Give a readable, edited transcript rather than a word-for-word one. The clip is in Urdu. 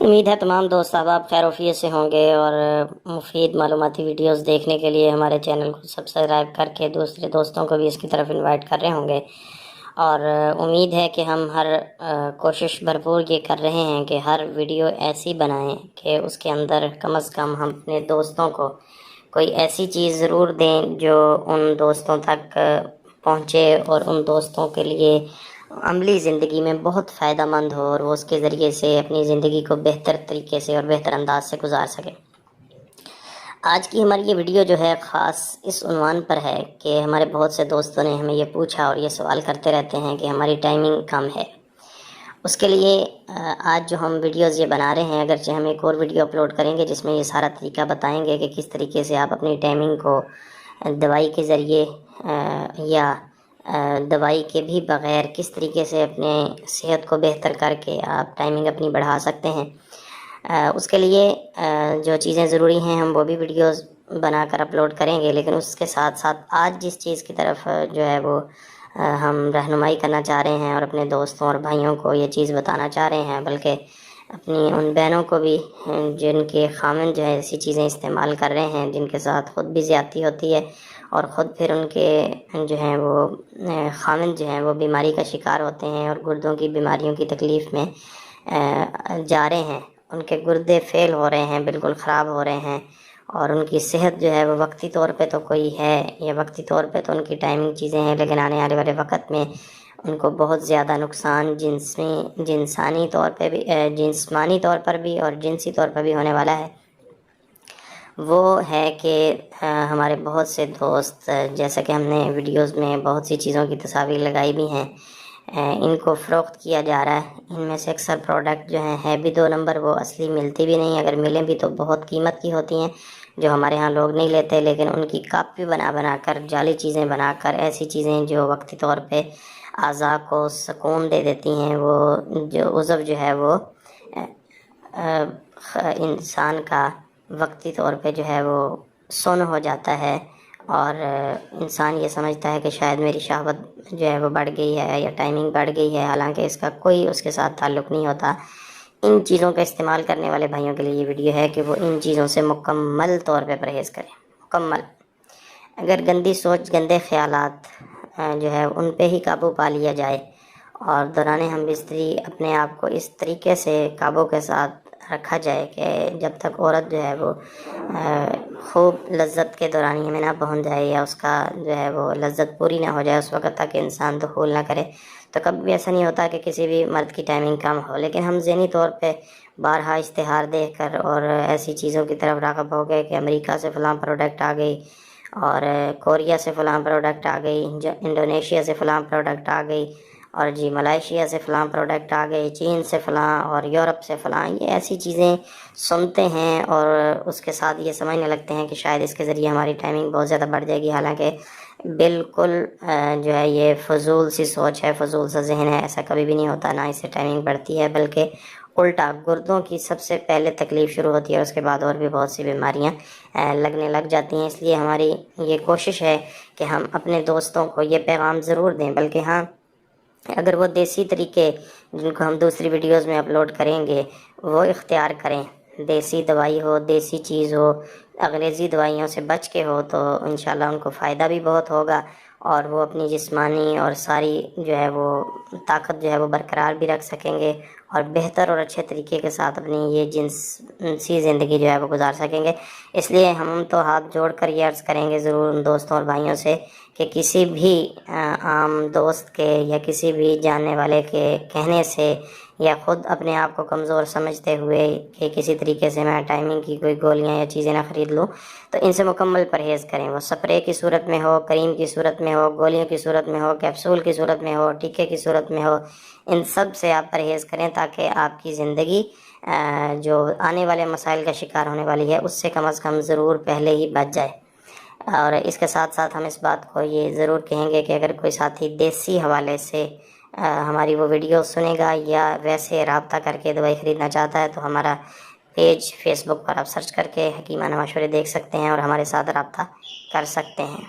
امید ہے تمام دوست احباب خیر وفیت سے ہوں گے اور مفید معلوماتی ویڈیوز دیکھنے کے لیے ہمارے چینل کو سبسکرائب کر کے دوسرے دوستوں کو بھی اس کی طرف انوائٹ کر رہے ہوں گے۔ اور امید ہے کہ ہم ہر کوشش بھرپور یہ کر رہے ہیں کہ ہر ویڈیو ایسی بنائیں کہ اس کے اندر کم از کم ہم اپنے دوستوں کو کوئی ایسی چیز ضرور دیں جو ان دوستوں تک پہنچے اور ان دوستوں کے لیے عملی زندگی میں بہت فائدہ مند ہو اور وہ اس کے ذریعے سے اپنی زندگی کو بہتر طریقے سے اور بہتر انداز سے گزار سکے۔ آج کی ہماری یہ ویڈیو جو ہے خاص اس عنوان پر ہے کہ ہمارے بہت سے دوستوں نے ہمیں یہ پوچھا اور یہ سوال کرتے رہتے ہیں کہ ہماری ٹائمنگ کم ہے۔ اس کے لیے آج جو ہم ویڈیوز یہ بنا رہے ہیں، اگرچہ ہم ایک اور ویڈیو اپلوڈ کریں گے جس میں یہ سارا طریقہ بتائیں گے کہ کس طریقے سے آپ اپنی ٹائمنگ کو دوائی کے ذریعے یا دوائی کے بھی بغیر کس طریقے سے اپنے صحت کو بہتر کر کے آپ ٹائمنگ اپنی بڑھا سکتے ہیں۔ اس کے لیے جو چیزیں ضروری ہیں ہم وہ بھی ویڈیوز بنا کر اپلوڈ کریں گے، لیکن اس کے ساتھ ساتھ آج جس چیز کی طرف جو ہے وہ ہم رہنمائی کرنا چاہ رہے ہیں اور اپنے دوستوں اور بھائیوں کو یہ چیز بتانا چاہ رہے ہیں، بلکہ اپنی ان بہنوں کو بھی جن کے خامند جو ہے ایسی چیزیں استعمال کر رہے ہیں، جن کے ساتھ خود بھی زیادتی ہوتی ہے اور خود پھر ان کے جو ہیں وہ خامند جو ہیں وہ بیماری کا شکار ہوتے ہیں اور گردوں کی بیماریوں کی تکلیف میں جا رہے ہیں، ان کے گردے فیل ہو رہے ہیں، بالکل خراب ہو رہے ہیں اور ان کی صحت جو ہے وہ وقتی طور پہ تو کوئی ہے یا وقتی طور پہ تو ان کی ٹائمنگ چیزیں ہیں، لیکن آنے والے وقت میں ان کو بہت زیادہ نقصان جسمانی طور پہ بھی جسمانی طور پر بھی اور جنسی طور پر بھی ہونے والا ہے۔ وہ ہے کہ ہمارے بہت سے دوست، جیسا کہ ہم نے ویڈیوز میں بہت سی چیزوں کی تصاویر لگائی بھی ہیں، ان کو فروخت کیا جا رہا ہے۔ ان میں سے اکثر پروڈکٹ جو ہیں بھی 2 نمبر، وہ اصلی ملتی بھی نہیں، اگر ملیں بھی تو بہت قیمت کی ہوتی ہیں جو ہمارے ہاں لوگ نہیں لیتے، لیکن ان کی کاپی بنا کر جعلی چیزیں بنا کر ایسی چیزیں جو وقتی طور پہ اعضاء کو سکون دے دیتی ہیں، وہ جو عضو جو ہے وہ انسان کا وقتی طور پہ جو ہے وہ سن ہو جاتا ہے اور انسان یہ سمجھتا ہے کہ شاید میری شہوت جو ہے وہ بڑھ گئی ہے یا ٹائمنگ بڑھ گئی ہے، حالانکہ اس کا کوئی اس کے ساتھ تعلق نہیں ہوتا۔ ان چیزوں کا استعمال کرنے والے بھائیوں کے لیے یہ ویڈیو ہے کہ وہ ان چیزوں سے مکمل طور پہ پرہیز کریں، مکمل۔ اگر گندی سوچ، گندے خیالات جو ہے ان پہ ہی قابو پا لیا جائے اور دوران ہم بستری اپنے آپ کو اس طریقے سے قابو کے ساتھ رکھا جائے کہ جب تک عورت جو ہے وہ خوب لذت کے دورانیے میں نہ پہنچ جائے یا اس کا جو ہے وہ لذت پوری نہ ہو جائے، اس وقت تک انسان دخول نہ کرے، تو کبھی بھی ایسا نہیں ہوتا کہ کسی بھی مرد کی ٹائمنگ کم ہو، لیکن ہم ذہنی طور پہ بارہا اشتہار دیکھ کر اور ایسی چیزوں کی طرف راغب ہو گئے کہ امریکہ سے فلاں پروڈکٹ آ گئی اور کوریا سے فلاں پروڈکٹ آ گئی، انڈونیشیا سے فلاں پروڈکٹ آ گئی اور جی ملائیشیا سے فلاں پروڈکٹ آ گئی، چین سے فلاں اور یورپ سے فلاں، یہ ایسی چیزیں سنتے ہیں اور اس کے ساتھ یہ سمجھنے لگتے ہیں کہ شاید اس کے ذریعے ہماری ٹائمنگ بہت زیادہ بڑھ جائے گی، حالانکہ بالکل جو ہے یہ فضول سی سوچ ہے، فضول سا ذہن ہے، ایسا کبھی بھی نہیں ہوتا، نہ اس سے ٹائمنگ بڑھتی ہے، بلکہ الٹا گردوں کی سب سے پہلے تکلیف شروع ہوتی ہے اور اس کے بعد اور بھی بہت سی بیماریاں لگنے لگ جاتی ہیں۔ اس لیے ہماری یہ کوشش ہے کہ ہم اپنے دوستوں کو یہ پیغام ضرور دیں، بلکہ ہاں اگر وہ دیسی طریقے جن کو ہم دوسری ویڈیوز میں اپلوڈ کریں گے وہ اختیار کریں، دیسی دوائی ہو، دیسی چیز ہو، انگریزی دوائیوں سے بچ کے ہو، تو انشاءاللہ ان کو فائدہ بھی بہت ہوگا اور وہ اپنی جسمانی اور ساری جو ہے وہ طاقت جو ہے وہ برقرار بھی رکھ سکیں گے اور بہتر اور اچھے طریقے کے ساتھ اپنی یہ جنسی زندگی جو ہے وہ گزار سکیں گے۔ اس لیے ہم تو ہاتھ جوڑ کر یہ عرض کریں گے ضرور ان دوستوں اور بھائیوں سے کہ کسی بھی عام دوست کے یا کسی بھی جاننے والے کے کہنے سے یا خود اپنے آپ کو کمزور سمجھتے ہوئے کہ کسی طریقے سے میں ٹائمنگ کی کوئی گولیاں یا چیزیں نہ خرید لوں، تو ان سے مکمل پرہیز کریں، وہ سپرے کی صورت میں ہو، کریم کی صورت میں ہو، گولیوں کی صورت میں ہو، کیپسول کی صورت میں ہو، ٹیکے کی صورت میں ہو، ان سب سے آپ پرہیز کریں تاکہ آپ کی زندگی جو آنے والے مسائل کا شکار ہونے والی ہے اس سے کم از کم ضرور پہلے ہی بچ جائے۔ اور اس کے ساتھ ساتھ ہم اس بات کو یہ ضرور کہیں گے کہ اگر کوئی ساتھی دیسی حوالے سے ہماری وہ ویڈیو سنے گا یا ویسے رابطہ کر کے دوائی خریدنا چاہتا ہے تو ہمارا پیج فیس بک پر آپ سرچ کر کے حکیمانہ مشورے دیکھ سکتے ہیں اور ہمارے ساتھ رابطہ کر سکتے ہیں۔